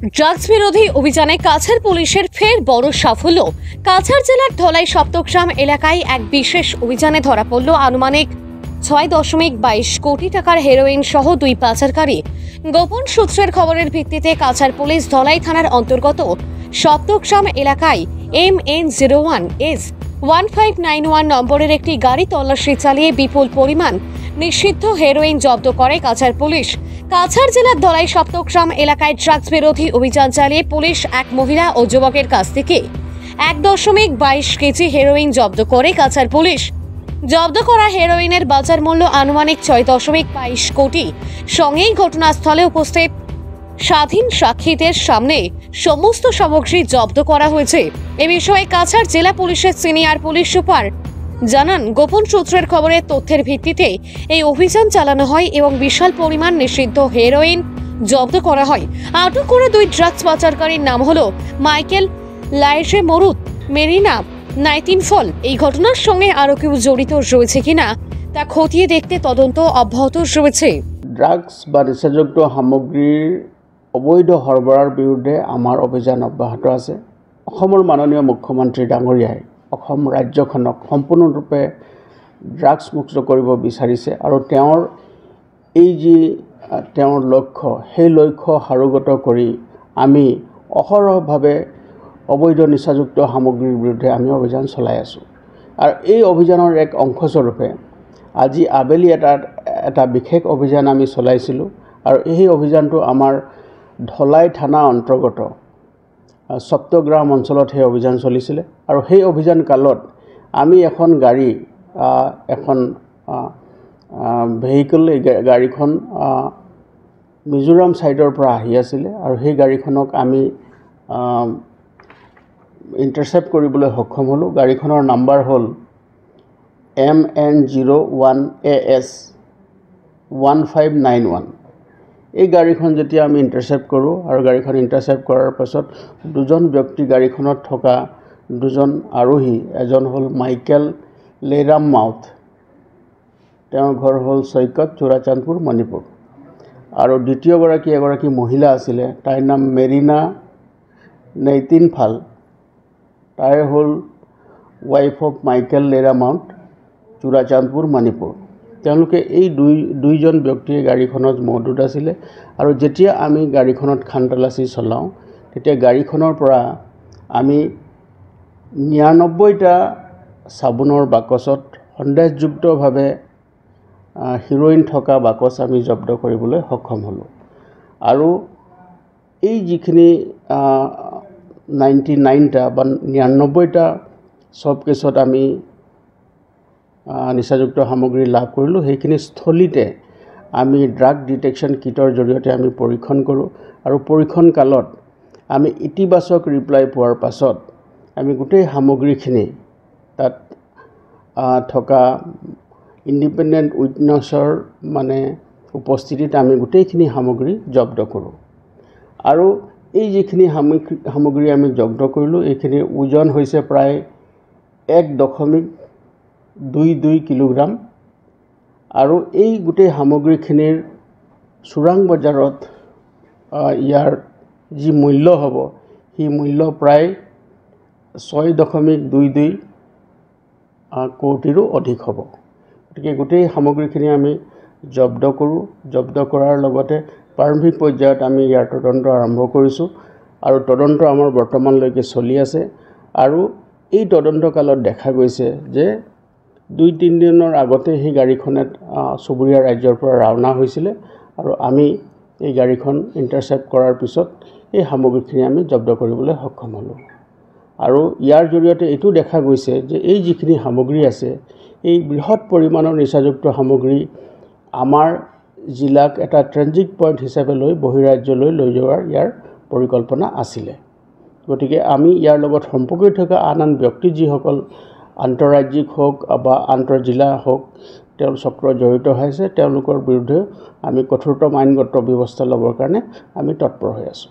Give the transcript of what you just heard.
Drugs বিরোধী অভিযানে কাছাড় পুলিশের ফের বড় সাফল্য। কাছাড় জেলার ধলাই সপ্তগ্রাম এলাকায় এক বিশেষ অভিযানে ধরা পড়ল আনুমানিক ৬.২২ কোটি টাকার হেরোইন সহ দুই পাচারকারী। গোপন সূত্রের খবরের ভিত্তিতে কাছাড় পুলিশ ধলাই থানার অন্তর্গত সপ্তগ্রাম এলাকায় MN01S1591 নম্বরের একটি গাড়ি তল্লাশি চালিয়ে বিপুল পরিমাণ নিষিদ্ধ হেরোইন জব্দ করে কাছাড় পুলিশ। কাছাড় জেলার ধলাই সপ্তগ্রাম এলাকায় ড্রাগস বিরোধী অভিযান চালিয়ে পুলিশ এক মহিলা ও যুবকের কাছ থেকে ১.২২ কেজি হেরোইন জব্দ করে কাছাড় পুলিশ। জব্দ করা হেরোইনের বাজার মূল্য আনুমানিক ৬.২২ কোটি। সঙ্গেই ঘটনাস্থলে উপস্থিত স্বাধীন সাক্ষীদের সামনে সমস্ত সামগ্রী জব্দ করা হয়েছে। এ বিষয়ে কাছাড় জেলা পুলিশের সিনিয়র পুলিশ সুপার জানান, গোপন সূত্রের খবরের তথ্যের ভিত্তিতে এই অভিযান চালানো হয় এবং বিশাল পরিমাণ নিষিদ্ধ হেরোইন জব্দ করা হয়। আটক করা দুই ড্রাগস পাচারকারীর নাম হলো মাইকেল লাইজে মরুত, মেরিনা নাইটিনফল। এই ঘটনার সঙ্গে আরো কেউ জড়িত রয়েছে কিনা তা খতিয়ে দেখতে তদন্ত অব্যাহত রয়েছে। ড্রাগস বা নিচাযুক্ত সামগ্ৰীৰ অবৈধ সৰবৰাহৰ বিৰুদ্ধে আমাৰ অভিযান অব্যাহত আছে। অসমৰ মাননীয় মুখ্যমন্ত্ৰী ডাঙৰীয়াই অসম ৰাজ্যখনক সম্পূৰ্ণৰূপে ড্ৰাগছ মুক্ত কৰিব বিচাৰিছে আৰু তেওঁৰ লক্ষ্য, সেই লক্ষ্য সাৰোগত কৰি আমি অহৰহভাৱে অবৈধ নিচাযুক্ত সামগ্ৰীৰ বিৰুদ্ধে আমি অভিযান চলাই আছোঁ। আৰু এই অভিযানৰ এক অংশস্বৰূপে আজি আবেলি এটা বিশেষ অভিযান আমি চলাইছিলোঁ আৰু এই অভিযানটো আমাৰ ধলাই থানা অন্তৰ্গত সপ্তগ্ৰাম অঞ্চলত সেই অভিযান চলিছিলে। আৰু সেই অভিযান কালত আমি এখন গাড়ী, এখন ভেহিকল, এই গাড়ীখন মিজোৰাম ছাইডৰ পৰা আহি আছিলে আৰু সেই গাড়ীখনক আমি ইণ্টাৰচেপ্ট কৰিবলৈ সক্ষম হ'লোঁ। গাড়ীখনৰ নাম্বাৰ হ'ল MN01AS1591। এই গাড়ীখন যেতিয়া আমি ইণ্টাৰচেপ্ট কৰোঁ আৰু গাড়ীখন ইণ্টাৰচেপ্ট কৰাৰ পাছত দুজন ব্যক্তি, গাড়ীখনত থকা দুজন আৰোহী, এজন হ'ল মাইকেল লেৰাম মাউথ, তেওঁৰ ঘৰ হ'ল চৈকত, চোৰাচান্দপুৰ, মণিপুৰ। আৰু এগৰাকী মহিলা আছিলে, তাইৰ নাম মেৰিনা নেইটিনফাল, তাই হ'ল ৱাইফ অফ মাইকেল লেৰা মাউথ, চোৰাচান্দপুৰ, মণিপুৰ। তেওঁলোকে এই দুইজন ব্যক্তিয়ে গাড়ীখনত মজুত আছিলে। আৰু যেতিয়া আমি গাড়ীখনত খানতলাচি চলাওঁ তেতিয়া গাড়ীখনৰ পৰা আমি ৯৯টা চাবোনৰ বাকচত সন্দেহযুক্তভাৱে হেৰ'ইন থকা বাকচ আমি জব্দ কৰিবলৈ সক্ষম হ'লোঁ। আৰু এই যিখিনি 99টা বা 99টা চব কেছত আমি নিচাযুক্ত সামগ্ৰী লাভ কৰিলোঁ, সেইখিনি স্থলীতে আমি ড্ৰাগ ডিটেকশ্যন কিটৰ জৰিয়তে আমি পৰীক্ষণ কৰোঁ। আৰু পৰীক্ষণ কালত আমি ইতিবাচক ৰিপ্লাই পোৱাৰ পাছত আমি গোটেই সামগ্ৰীখিনি তাত থকা ইণ্ডিপেণ্ডেণ্ট উইটনেছৰ উপস্থিতিত আমি গোটেইখিনি সামগ্ৰী জব্দ কৰোঁ। আৰু এই যিখিনি সামগ্ৰী আমি জব্দ কৰিলোঁ, এইখিনিৰ ওজন হৈছে প্ৰায় 1.22 কিলোগ্ৰাম। আৰু এই গোটেই সামগ্ৰীখিনিৰ চোৰাং বজাৰত ইয়াৰ যি মূল্য হ'ব, সেই মূল্য প্ৰায় 6.22 কোটিৰো অধিক হ'ব। গতিকে গোটেই সামগ্ৰীখিনি আমি জব্দ কৰোঁ। জব্দ কৰাৰ লগতে প্ৰাৰম্ভিক পৰ্যায়ত আমি ইয়াৰ তদন্ত আৰম্ভ কৰিছোঁ আৰু তদন্ত আমাৰ বৰ্তমানলৈকে চলি আছে। আৰু এই তদন্তকালত দেখা গৈছে যে 2-3 দিনৰ আগতে সেই গাড়ীখনে চুবুৰীয়া ৰাজ্যৰ পৰা ৰাওনা হৈছিলে আৰু আমি এই গাড়ীখন ইণ্টাৰচেপ্ট কৰাৰ পিছত এই সামগ্ৰীখিনি আমি জব্দ কৰিবলৈ সক্ষম হ'লোঁ। আৰু ইয়াৰ জৰিয়তে এইটো দেখা গৈছে যে এই যিখিনি সামগ্ৰী আছে, এই বৃহৎ পৰিমাণৰ নিচাযুক্ত সামগ্ৰী আমাৰ জিলাক এটা ট্ৰেনজিট পইণ্ট হিচাপে লৈ বহিৰাজ্যলৈ লৈ যোৱাৰ ইয়াৰ পৰিকল্পনা আছিলে। গতিকে আমি ইয়াৰ লগত সম্পৰ্ক থকা আন ব্যক্তি যিসকল আন্তঃৰাজ্যিক হওক বা আন্তঃজিলা হওক তেওঁ চক্ৰ জড়িত হৈছে, তেওঁলোকৰ বিৰুদ্ধে আমি কঠোৰতম আইনগত ব্যৱস্থা ল'বৰ কাৰণে আমি তৎপৰ হৈ আছোঁ।